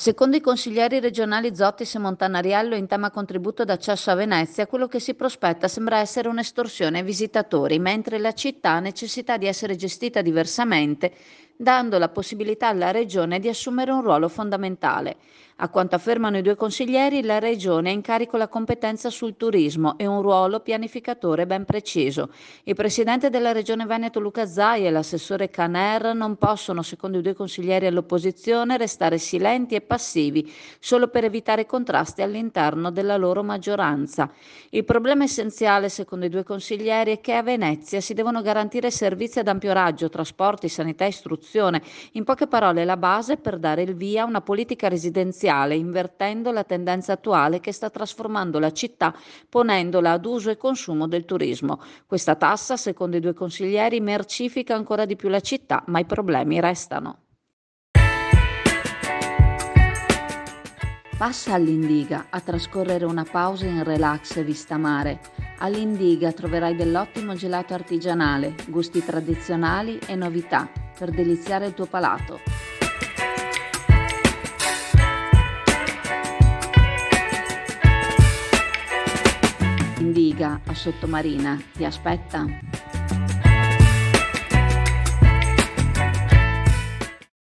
Secondo i consiglieri regionali Zottis e Montanariello in tema contributo d'accesso a Venezia, quello che si prospetta sembra essere un'estorsione ai visitatori, mentre la città ha necessità di essere gestita diversamente, dando la possibilità alla Regione di assumere un ruolo fondamentale. A quanto affermano i due consiglieri, la Regione ha in carico la competenza sul turismo e un ruolo pianificatore ben preciso. Il presidente della Regione Veneto Luca Zai e l'assessore Caner non possono, secondo i due consiglieri all'opposizione, restare silenti e passivi solo per evitare contrasti all'interno della loro maggioranza. Il problema essenziale, secondo i due consiglieri, è che a Venezia si devono garantire servizi ad ampio raggio, trasporti, sanità e istruzione. In poche parole, la base per dare il via a una politica residenziale, invertendo la tendenza attuale che sta trasformando la città, ponendola ad uso e consumo del turismo. Questa tassa, secondo i due consiglieri, mercifica ancora di più la città, ma i problemi restano. Passa all'Indiga a trascorrere una pausa in relax e vista mare. All'Indiga troverai dell'ottimo gelato artigianale, gusti tradizionali e novità per deliziare il tuo palato. Indiga a Sottomarina ti aspetta.